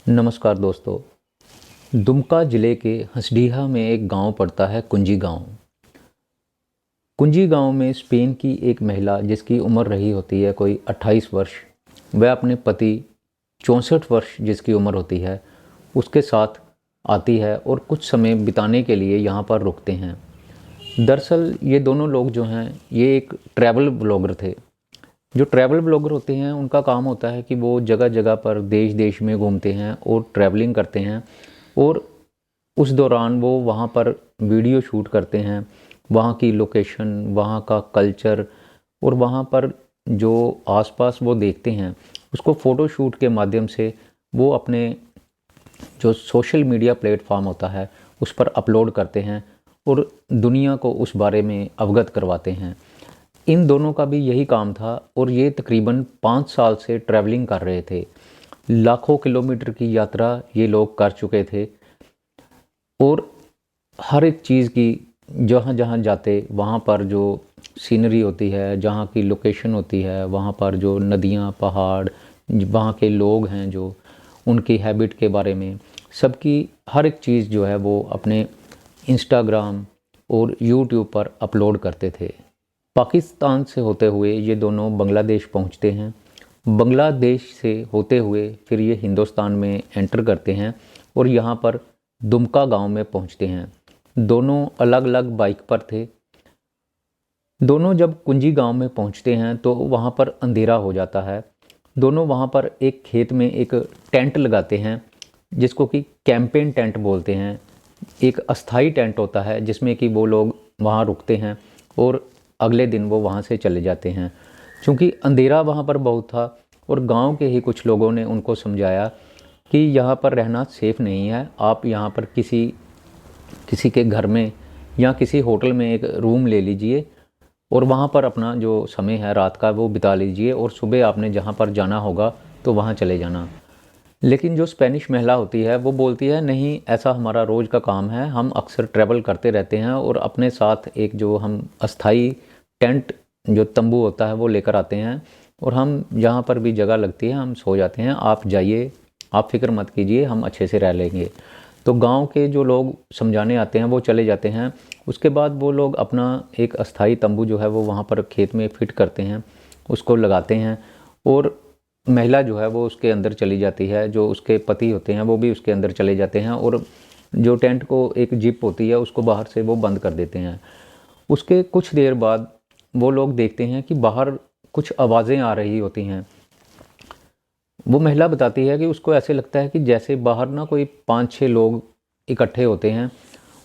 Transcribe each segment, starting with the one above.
नमस्कार दोस्तों। दुमका ज़िले के हंसडीहा में एक गांव पड़ता है कुंजी गांव। कुंजी गांव में स्पेन की एक महिला जिसकी उम्र रही होती है कोई 28 वर्ष, वह अपने पति 64 वर्ष जिसकी उम्र होती है उसके साथ आती है और कुछ समय बिताने के लिए यहाँ पर रुकते हैं। दरअसल ये दोनों लोग जो हैं ये एक ट्रैवल ब्लॉगर थे। जो ट्रैवल ब्लॉगर होते हैं उनका काम होता है कि वो जगह जगह पर देश देश में घूमते हैं और ट्रैवलिंग करते हैं और उस दौरान वो वहाँ पर वीडियो शूट करते हैं, वहाँ की लोकेशन, वहाँ का कल्चर और वहाँ पर जो आसपास वो देखते हैं उसको फ़ोटो शूट के माध्यम से वो अपने जो सोशल मीडिया प्लेटफॉर्म होता है उस पर अपलोड करते हैं और दुनिया को उस बारे में अवगत करवाते हैं। इन दोनों का भी यही काम था और ये तकरीबन 5 साल से ट्रैवलिंग कर रहे थे। लाखों किलोमीटर की यात्रा ये लोग कर चुके थे और हर एक चीज़ की जहाँ जहाँ जाते वहाँ पर जो सीनरी होती है, जहाँ की लोकेशन होती है, वहाँ पर जो नदियाँ, पहाड़, वहाँ के लोग हैं, जो उनकी हैबिट के बारे में सबकी हर एक चीज़ जो है वो अपने इंस्टाग्राम और यूट्यूब पर अपलोड करते थे। पाकिस्तान से होते हुए ये दोनों बांग्लादेश पहुंचते हैं। बांग्लादेश से होते हुए फिर ये हिंदुस्तान में एंटर करते हैं और यहाँ पर दुमका गांव में पहुंचते हैं। दोनों अलग अलग बाइक पर थे। दोनों जब कुंजी गांव में पहुंचते हैं तो वहाँ पर अंधेरा हो जाता है। दोनों वहाँ पर एक खेत में एक टेंट लगाते हैं जिसको कि कैंपेन टेंट बोलते हैं। एक अस्थाई टेंट होता है जिसमें कि वो लोग वहाँ रुकते हैं और अगले दिन वो वहाँ से चले जाते हैं। क्योंकि अंधेरा वहाँ पर बहुत था और गांव के ही कुछ लोगों ने उनको समझाया कि यहाँ पर रहना सेफ़ नहीं है, आप यहाँ पर किसी के घर में या किसी होटल में एक रूम ले लीजिए और वहाँ पर अपना जो समय है रात का वो बिता लीजिए और सुबह आपने जहाँ पर जाना होगा तो वहाँ चले जाना। लेकिन जो स्पेनिश महिला होती है वो बोलती है नहीं, ऐसा हमारा रोज़ का काम है, हम अक्सर ट्रैवल करते रहते हैं और अपने साथ एक जो हम अस्थाई टेंट जो तंबू होता है वो लेकर आते हैं और हम जहाँ पर भी जगह लगती है हम सो जाते हैं, आप जाइए, आप फिक्र मत कीजिए, हम अच्छे से रह लेंगे। तो गांव के जो लोग समझाने आते हैं वो चले जाते हैं। उसके बाद वो लोग अपना एक अस्थाई तंबू जो है वो वहाँ पर खेत में फिट करते हैं, उसको लगाते हैं और महिला जो है वो उसके अंदर चली जाती है, जो उसके पति होते हैं वो भी उसके अंदर चले जाते हैं और जो टेंट को एक जिप होती है उसको बाहर से वो बंद कर देते हैं। उसके कुछ देर बाद वो लोग देखते हैं कि बाहर कुछ आवाज़ें आ रही होती हैं। वो महिला बताती है कि उसको ऐसे लगता है कि जैसे बाहर ना कोई 5-6 लोग इकट्ठे होते हैं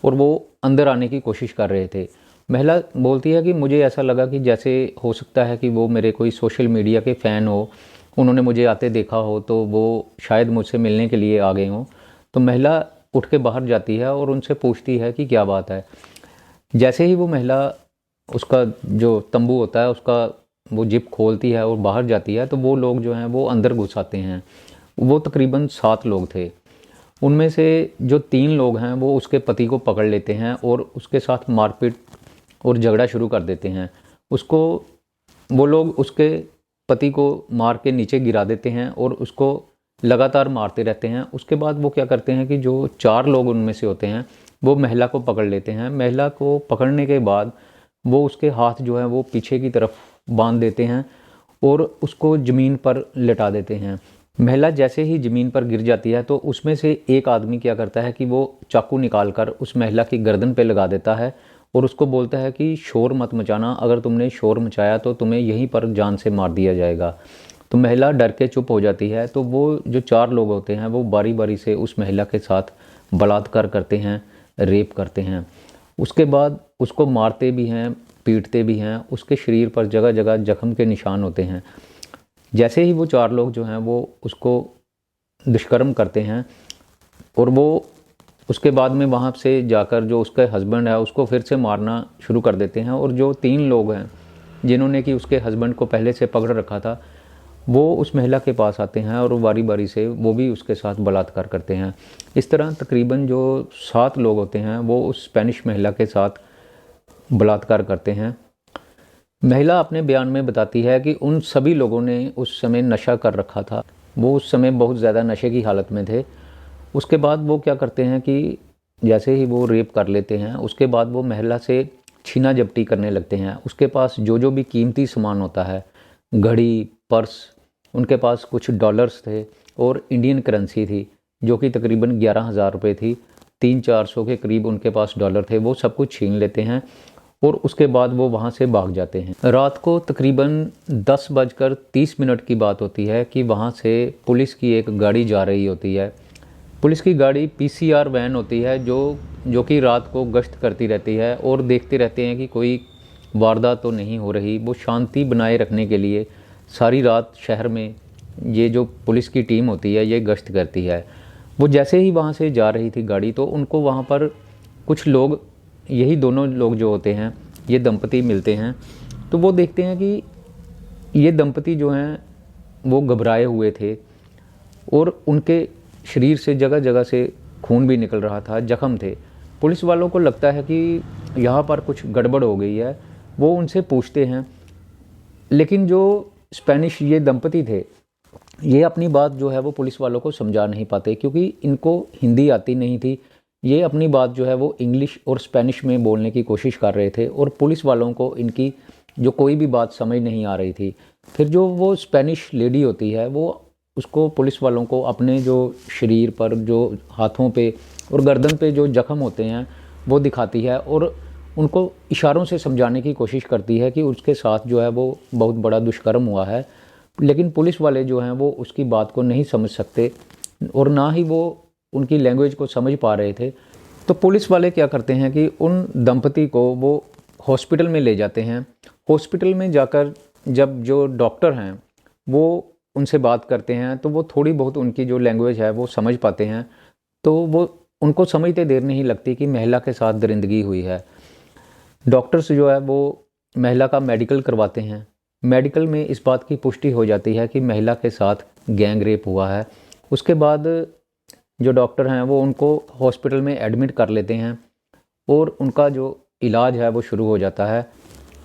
और वो अंदर आने की कोशिश कर रहे थे। महिला बोलती है कि मुझे ऐसा लगा कि जैसे हो सकता है कि वो मेरे कोई सोशल मीडिया के फ़ैन हो, उन्होंने मुझे आते देखा हो तो वो शायद मुझसे मिलने के लिए आ गए हों। तो महिला उठ के बाहर जाती है और उनसे पूछती है कि क्या बात है। जैसे ही वो महिला उसका जो तंबू होता है उसका वो जिप खोलती है और बाहर जाती है तो वो लोग जो हैं वो अंदर घुस आते हैं। वो तकरीबन 7 लोग थे। उनमें से जो 3 लोग हैं वो उसके पति को पकड़ लेते हैं और उसके साथ मारपीट और झगड़ा शुरू कर देते हैं। उसको वो लोग उसके पति को मार के नीचे गिरा देते हैं और उसको लगातार मारते रहते हैं। उसके बाद वो क्या करते हैं कि जो 4 लोग उनमें से होते हैं वो महिला को पकड़ लेते हैं। महिला को पकड़ने के बाद वो उसके हाथ जो है वो पीछे की तरफ बांध देते हैं और उसको ज़मीन पर लेटा देते हैं। महिला जैसे ही ज़मीन पर गिर जाती है तो उसमें से एक आदमी क्या करता है कि वो चाकू निकाल कर उस महिला की गर्दन पे लगा देता है और उसको बोलता है कि शोर मत मचाना, अगर तुमने शोर मचाया तो तुम्हें यहीं पर जान से मार दिया जाएगा। तो महिला डर के चुप हो जाती है। तो वो जो 4 लोग होते हैं वो बारी बारी से उस महिला के साथ बलात्कार करते हैं, रेप करते हैं। उसके बाद उसको मारते भी हैं, पीटते भी हैं। उसके शरीर पर जगह जगह जख्म के निशान होते हैं। जैसे ही वो 4 लोग जो हैं वो उसको दुष्कर्म करते हैं और वो उसके बाद में वहाँ से जाकर जो उसके हस्बैंड है उसको फिर से मारना शुरू कर देते हैं और जो 3 लोग हैं जिन्होंने कि उसके हस्बैंड को पहले से पकड़ रखा था वो उस महिला के पास आते हैं और बारी बारी से वो भी उसके साथ बलात्कार करते हैं। इस तरह तकरीबन जो 7 लोग होते हैं वो उस स्पेनिश महिला के साथ बलात्कार करते हैं। महिला अपने बयान में बताती है कि उन सभी लोगों ने उस समय नशा कर रखा था। वो उस समय बहुत ज़्यादा नशे की हालत में थे। उसके बाद वो क्या करते हैं कि जैसे ही वो रेप कर लेते हैं, उसके बाद वो महिला से छीना झपटी करने लगते हैं। उसके पास जो भी कीमती सामान होता है, घड़ी, पर्स, उनके पास कुछ डॉलर्स थे और इंडियन करेंसी थी जो कि तकरीबन 11,000 रुपये थी। 300-400 के करीब उनके पास डॉलर थे। वो सब कुछ छीन लेते हैं और उसके बाद वो वहाँ से भाग जाते हैं। रात को तकरीबन 10:30 की बात होती है कि वहाँ से पुलिस की एक गाड़ी जा रही होती है। पुलिस की गाड़ी पीसीआर वैन होती है जो कि रात को गश्त करती रहती है और देखते रहते हैं कि कोई वारदात तो नहीं हो रही। वो शांति बनाए रखने के लिए सारी रात शहर में ये जो पुलिस की टीम होती है ये गश्त करती है। वो जैसे ही वहाँ से जा रही थी गाड़ी, तो उनको वहाँ पर कुछ लोग, यही दोनों लोग जो होते हैं, ये दंपति मिलते हैं। तो वो देखते हैं कि ये दंपति जो हैं वो घबराए हुए थे और उनके शरीर से जगह जगह से खून भी निकल रहा था, जख्म थे। पुलिस वालों को लगता है कि यहाँ पर कुछ गड़बड़ हो गई है। वो उनसे पूछते हैं, लेकिन जो स्पेनिश ये दंपति थे, ये अपनी बात जो है वो पुलिस वालों को समझा नहीं पाते क्योंकि इनको हिंदी आती नहीं थी। ये अपनी बात जो है वो इंग्लिश और स्पेनिश में बोलने की कोशिश कर रहे थे और पुलिस वालों को इनकी जो कोई भी बात समझ नहीं आ रही थी। फिर जो वो स्पेनिश लेडी होती है वो उसको, पुलिस वालों को, अपने जो शरीर पर, जो हाथों पे और गर्दन पे जो जख्म होते हैं वो दिखाती है और उनको इशारों से समझाने की कोशिश करती है कि उसके साथ जो है वो बहुत बड़ा दुष्कर्म हुआ है। लेकिन पुलिस वाले जो हैं वो उसकी बात को नहीं समझ सकते और ना ही वो उनकी लैंग्वेज को समझ पा रहे थे। तो पुलिस वाले क्या करते हैं कि उन दंपति को वो हॉस्पिटल में ले जाते हैं। हॉस्पिटल में जाकर जब जो डॉक्टर हैं वो उनसे बात करते हैं तो वो थोड़ी बहुत उनकी जो लैंग्वेज है वो समझ पाते हैं। तो वो उनको समझते देर नहीं लगती कि महिला के साथ दरिंदगी हुई है। डॉक्टर्स जो है वो महिला का मेडिकल करवाते हैं। मेडिकल में इस बात की पुष्टि हो जाती है कि महिला के साथ गैंग रेप हुआ है। उसके बाद जो डॉक्टर हैं वो उनको हॉस्पिटल में एडमिट कर लेते हैं और उनका जो इलाज है वो शुरू हो जाता है।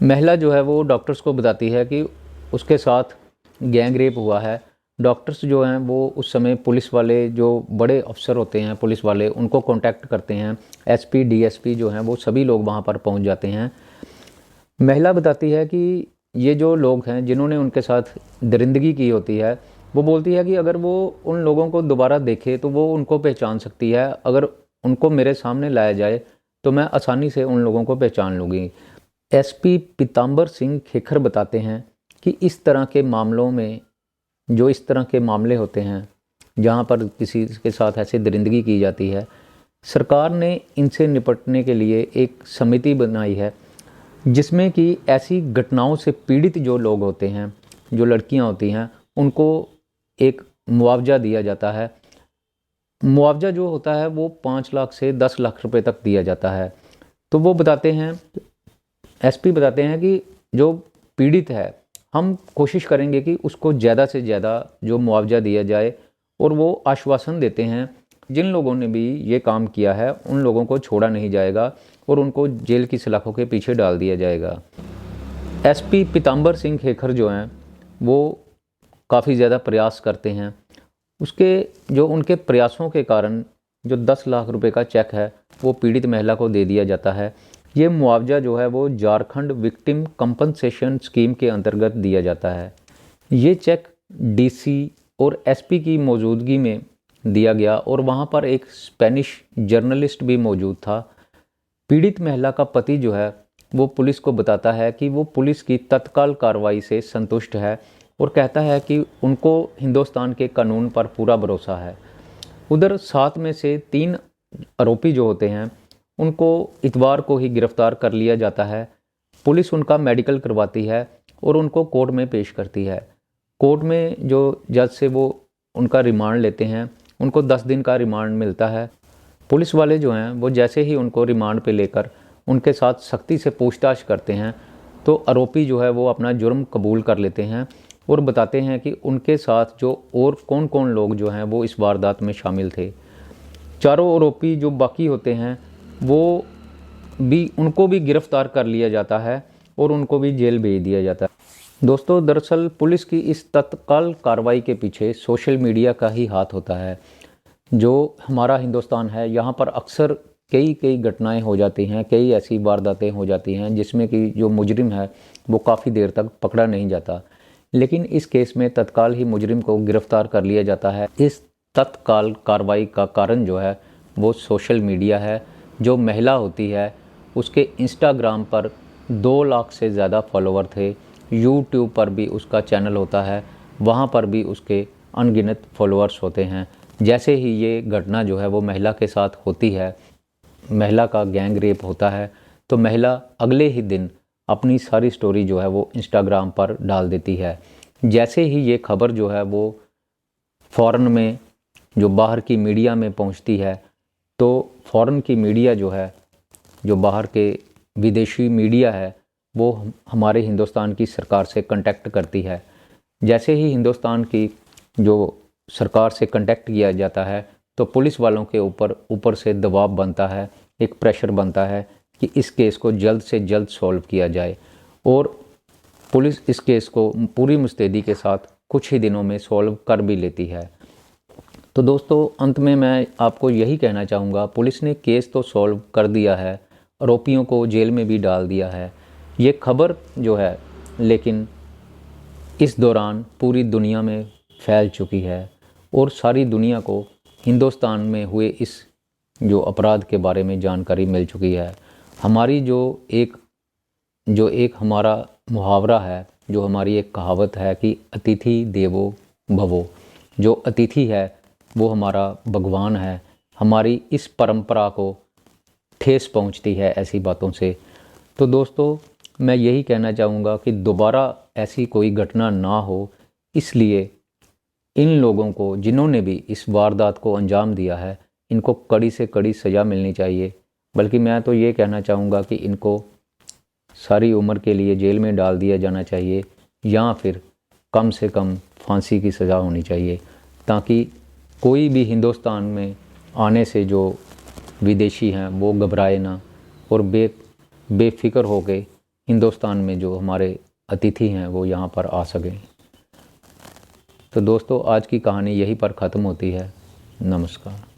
महिला जो है वो डॉक्टर्स को बताती है कि उसके साथ गैंग रेप हुआ है। डॉक्टर्स जो हैं वो उस समय पुलिस वाले, जो बड़े अफसर होते हैं पुलिस वाले, उनको कांटेक्ट करते हैं। एसपी, डीएसपी जो हैं वो सभी लोग वहाँ पर पहुँच जाते हैं। महिला बताती है कि ये जो लोग हैं जिन्होंने उनके साथ दरिंदगी की होती है, वो बोलती है कि अगर वो उन लोगों को दोबारा देखे तो वो उनको पहचान सकती है। अगर उनको मेरे सामने लाया जाए तो मैं आसानी से उन लोगों को पहचान लूँगी। एसपी पीताम्बर सिंह खेखर बताते हैं कि इस तरह के मामलों में, जो इस तरह के मामले होते हैं जहाँ पर किसी के साथ ऐसे दरिंदगी की जाती है, सरकार ने इनसे निपटने के लिए एक समिति बनाई है जिसमें कि ऐसी घटनाओं से पीड़ित जो लोग होते हैं, जो लड़कियां होती हैं, उनको एक मुआवजा दिया जाता है। मुआवजा जो होता है वो 5 लाख से 10 लाख रुपए तक दिया जाता है। तो वो बताते हैं, एसपी बताते हैं कि जो पीड़ित है, हम कोशिश करेंगे कि उसको ज़्यादा से ज़्यादा जो मुआवजा दिया जाए। और वो आश्वासन देते हैं जिन लोगों ने भी ये काम किया है उन लोगों को छोड़ा नहीं जाएगा और उनको जेल की सलाखों के पीछे डाल दिया जाएगा। एसपी पीताम्बर सिंह खेखर जो हैं वो काफ़ी ज़्यादा प्रयास करते हैं। जो उनके प्रयासों के कारण जो 10 लाख रुपए का चेक है वो पीड़ित महिला को दे दिया जाता है। ये मुआवजा जो है वो झारखंड विक्टिम कंपनसेशन स्कीम के अंतर्गत दिया जाता है। ये चेक डीसी और एसपी की मौजूदगी में दिया गया और वहाँ पर एक स्पेनिश जर्नलिस्ट भी मौजूद था। पीड़ित महिला का पति जो है वो पुलिस को बताता है कि वो पुलिस की तत्काल कार्रवाई से संतुष्ट है और कहता है कि उनको हिंदुस्तान के कानून पर पूरा भरोसा है। उधर 7 में से 3 आरोपी जो होते हैं उनको इतवार को ही गिरफ्तार कर लिया जाता है। पुलिस उनका मेडिकल करवाती है और उनको कोर्ट में पेश करती है। कोर्ट में जो जज से वो उनका रिमांड लेते हैं, उनको 10 दिन का रिमांड मिलता है। पुलिस वाले जो हैं वो जैसे ही उनको रिमांड पे लेकर उनके साथ सख्ती से पूछताछ करते हैं तो आरोपी जो है वो अपना जुर्म कबूल कर लेते हैं और बताते हैं कि उनके साथ जो और कौन कौन लोग जो हैं वो इस वारदात में शामिल थे। चारों आरोपी जो बाकी होते हैं उनको भी गिरफ्तार कर लिया जाता है और उनको भी जेल भेज दिया जाता है। दोस्तों, दरअसल पुलिस की इस तत्काल कार्रवाई के पीछे सोशल मीडिया का ही हाथ होता है। जो हमारा हिंदुस्तान है, यहाँ पर अक्सर कई कई घटनाएं हो जाती हैं, कई ऐसी वारदातें हो जाती हैं जिसमें कि जो मुजरिम है वो काफ़ी देर तक पकड़ा नहीं जाता। लेकिन इस केस में तत्काल ही मुजरिम को गिरफ्तार कर लिया जाता है। इस तत्काल कार्रवाई का कारण जो है वो सोशल मीडिया है। जो महिला होती है उसके इंस्टाग्राम पर 2 लाख से ज़्यादा फॉलोवर थे। यूट्यूब पर भी उसका चैनल होता है, वहाँ पर भी उसके अनगिनत फॉलोअर्स होते हैं। जैसे ही ये घटना जो है वो महिला के साथ होती है, महिला का गैंग रेप होता है, तो महिला अगले ही दिन अपनी सारी स्टोरी जो है वो इंस्टाग्राम पर डाल देती है। जैसे ही ये खबर जो है वो फ़ॉरेन में, जो बाहर की मीडिया में पहुंचती है, तो फ़ॉरेन की मीडिया जो है, जो बाहर के विदेशी मीडिया है, वो हमारे हिंदुस्तान की सरकार से कांटेक्ट करती है। जैसे ही हिंदुस्तान की जो सरकार से कांटेक्ट किया जाता है तो पुलिस वालों के ऊपर से दबाव बनता है, एक प्रेशर बनता है कि इस केस को जल्द से जल्द सॉल्व किया जाए। और पुलिस इस केस को पूरी मुस्तैदी के साथ कुछ ही दिनों में सॉल्व कर भी लेती है। तो दोस्तों, अंत में मैं आपको यही कहना चाहूँगा, पुलिस ने केस तो सॉल्व कर दिया है, आरोपियों को जेल में भी डाल दिया है। ये खबर जो है लेकिन इस दौरान पूरी दुनिया में फैल चुकी है और सारी दुनिया को हिंदुस्तान में हुए इस जो अपराध के बारे में जानकारी मिल चुकी है। हमारी जो एक हमारा मुहावरा है, जो हमारी एक कहावत है कि अतिथि देवो भवो, जो अतिथि है वो हमारा भगवान है। हमारी इस परंपरा को ठेस पहुंचती है ऐसी बातों से। तो दोस्तों, मैं यही कहना चाहूँगा कि दोबारा ऐसी कोई घटना ना हो, इसलिए इन लोगों को, जिन्होंने भी इस वारदात को अंजाम दिया है, इनको कड़ी से कड़ी सज़ा मिलनी चाहिए। बल्कि मैं तो ये कहना चाहूँगा कि इनको सारी उम्र के लिए जेल में डाल दिया जाना चाहिए, या फिर कम से कम फांसी की सज़ा होनी चाहिए, ताकि कोई भी हिंदुस्तान में आने से जो विदेशी हैं वो घबराए ना और बेफिक्र हो के हिंदुस्तान में जो हमारे अतिथि हैं वो यहाँ पर आ सकें। तो दोस्तों, आज की कहानी यहीं पर ख़त्म होती है। नमस्कार।